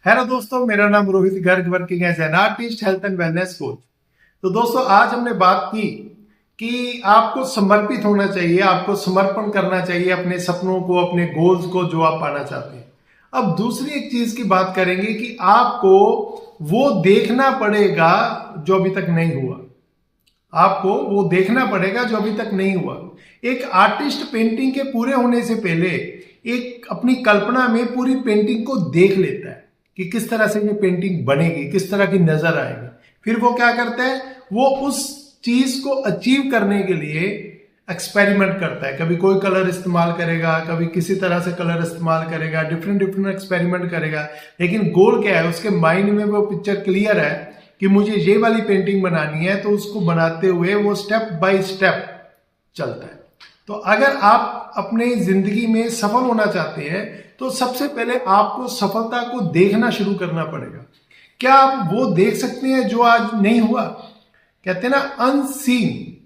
Hello दोस्तों, मेरा नाम Rohit Garg, working as an artist, health and wellness coach. तो दोस्तों, आज हमने बात की कि आपको समर्पित होना चाहिए, आपको समर्पण करना चाहिए अपने सपनों को, अपने गोल्स को जो आप पाना चाहते हैं। अब दूसरी एक चीज की बात करेंगे कि आपको वो देखना पड़ेगा जो अभी तक नहीं हुआ। आपको वो देखना पड़ेगा जो अभी तक नहीं हुआ। एक आर्टिस्ट पेंटिंग के पूरे होने से पहले एक अपनी कल्पना में पूरी पेंटिंग को देख लेता है कि किस तरह से ये पेंटिंग बनेगी, किस तरह की नजर आएगी। फिर वो क्या करता है, वो उस चीज को अचीव करने के लिए एक्सपेरिमेंट करता है। कभी कोई कलर इस्तेमाल करेगा, कभी किसी तरह से कलर इस्तेमाल करेगा, डिफरेंट डिफरेंट एक्सपेरिमेंट करेगा। लेकिन गोल क्या है, उसके माइंड में वो पिक्चर क्लियर है कि मुझे ये वाली पेंटिंग बनानी है, तो उसको बनाते हुए वो स्टेप बाय स्टेप चलता है। तो अगर आप अपने जिंदगी में सफल होना चाहते हैं तो सबसे पहले आपको सफलता को देखना शुरू करना पड़ेगा। क्या आप वो देख सकते हैं जो आज नहीं हुआ? कहते हैं ना, अनसीन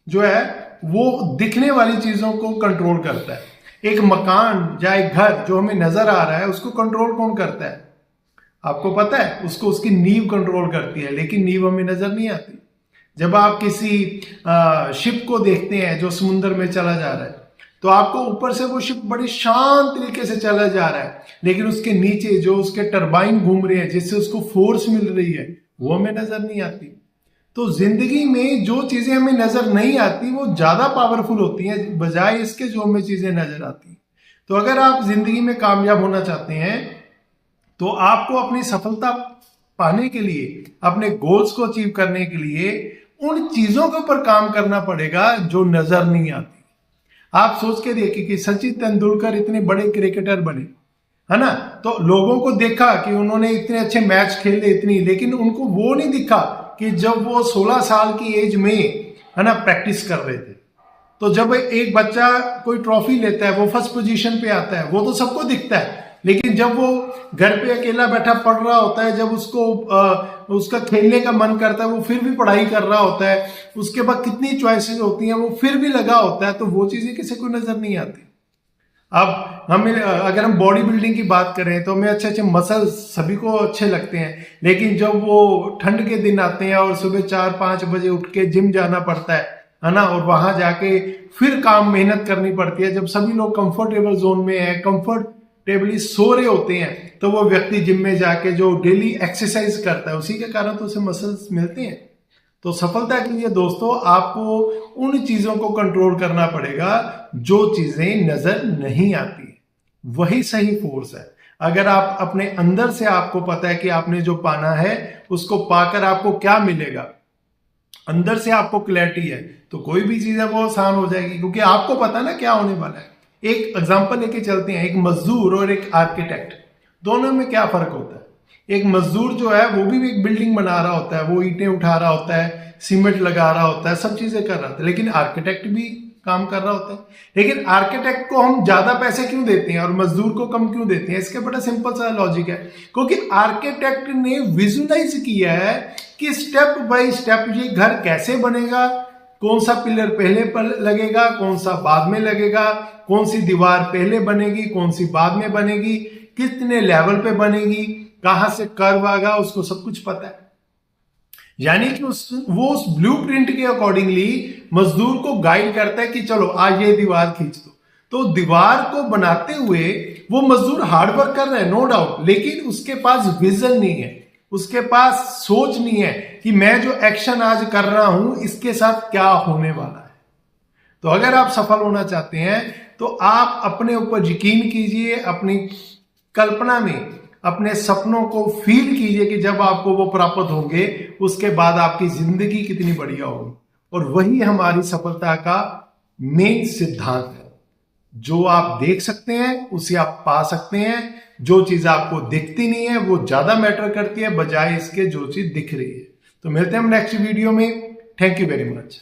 जो है वो दिखने वाली चीजों को कंट्रोल करता है। एक मकान या एक घर जो हमें नजर आ रहा है, उसको कंट्रोल कौन करता है? आपको पता है, उसको उसकी नींव कंट्रोल करती है, लेकिन नींव हमें नजर नहीं आती। जब आप किसी शिप को देखते हैं जो समुद्र में चला जा रहा है, तो आपको ऊपर से वो शिप बड़ी शांत तरीके से चला जा रहा है, लेकिन उसके नीचे जो उसके टरबाइन घूम रहे हैं, जिससे उसको फोर्स मिल रही है, वो हमें नजर नहीं आती। तो जिंदगी में जो चीजें हमें नजर नहीं आती वो ज्यादा पावरफुल होती हैं बजाय इसके जो हमें चीजें नजर आती। तो अगर आप जिंदगी में कामयाब होना चाहते हैं तो आपको अपनी सफलता पाने के लिए, अपने गोल्स को अचीव करने के लिए उन चीजों के ऊपर काम करना पड़ेगा जो नजर नहीं आती। आप सोच के देखिए कि सचिन तेंदुलकर इतने बड़े क्रिकेटर बने, है ना, तो लोगों को देखा कि उन्होंने इतने अच्छे मैच खेले इतनी, लेकिन उनको वो नहीं दिखा कि जब वो 16 साल की एज में, है ना, प्रैक्टिस कर रहे थे। तो जब एक बच्चा कोई ट्रॉफी लेता है, वो फर्स्ट पोजीशन पे आता है, वो तो सबको दिखता है। लेकिन जब वो घर पे अकेला बैठा पढ़ रहा होता है, जब उसको उसका खेलने का मन करता है, वो फिर भी पढ़ाई कर रहा होता है, उसके बाद कितनी चॉइसेस होती हैं, वो फिर भी लगा होता है, तो वो चीजें किसी को नजर नहीं आती। अब हमें अगर हम बॉडी बिल्डिंग की बात करें तो हमें अच्छे अच्छे मसल्स सभी को अच्छे लगते हैं, लेकिन जब वो ठंड के दिन आते हैं और सुबह 4-5 बजे उठ के जिम जाना पड़ता है ना, और वहां जाके फिर काम मेहनत करनी पड़ती है, जब सभी लोग कंफर्टेबल जोन में है, कंफर्टेबली सो रहे होते हैं, तो वो व्यक्ति जिम में जाके जो डेली एक्सरसाइज करता है, उसी के कारण तो उसे मसल्स मिलते हैं। तो सफलता के लिए दोस्तों आपको उन चीजों को कंट्रोल करना पड़ेगा जो चीजें नजर नहीं आती। वही सही फोर्स है। अगर आप अपने अंदर से आपको पता है कि आपने जो पाना है उसको पाकर आपको क्या मिलेगा, अंदर से आपको क्लैरिटी है, तो कोई भी चीज है वो आसान हो जाएगी, क्योंकि आपको पता ना क्या होने वाला है। एक एग्जांपल लेके चलते हैं, एक मजदूर और एक आर्किटेक्ट, दोनों में क्या फर्क होता है? एक मजदूर जो है वो भी एक बिल्डिंग बना रहा होता है, वो ईंटें उठा रहा होता है, सीमेंट लगा रहा होता है, सब चीजें कर रहा होता है, लेकिन आर्किटेक्ट भी काम कर रहा होता है। लेकिन आर्किटेक्ट को हम ज्यादा पैसे क्यों देते हैं और मजदूर को कम क्यों देते हैं? इसका बड़ा सिंपल सा लॉजिक है, क्योंकि आर्किटेक्ट ने विजुअलाइज किया है कि स्टेप बाय स्टेप ये घर कैसे बनेगा, कौन सा पिलर पहले पर लगेगा, कौन सा बाद में लगेगा, कौन सी दीवार पहले बनेगी, कौन सी बाद में बनेगी, कितने लेवल पे बनेगी, कहां से कर्व आएगा, उसको सब कुछ पता है। यानी कि वो उस ब्लूप्रिंट के अकॉर्डिंगली मजदूर को गाइड करता है कि चलो आज ये दीवार खींच दो। तो दीवार को बनाते हुए वो मजदूर हार्ड वर्क कर रहे हैं, नो डाउट, लेकिन उसके पास विजन नहीं है, उसके पास सोच नहीं है कि मैं जो एक्शन आज कर रहा हूं इसके साथ क्या होने वाला है। तो अगर आप सफल होना चाहते हैं तो आप अपने ऊपर यकीन कीजिए, अपनी कल्पना में अपने सपनों को फील कीजिए कि जब आपको वो प्राप्त होंगे उसके बाद आपकी जिंदगी कितनी बढ़िया होगी। और वही हमारी सफलता का मेन सिद्धांत है। जो आप देख सकते हैं उसे आप पा सकते हैं, जो चीज आपको दिखती नहीं है वो ज्यादा मैटर करती है बजाय इसके जो चीज दिख रही है। तो मिलते हैं हम नेक्स्ट वीडियो में। Thank you very much.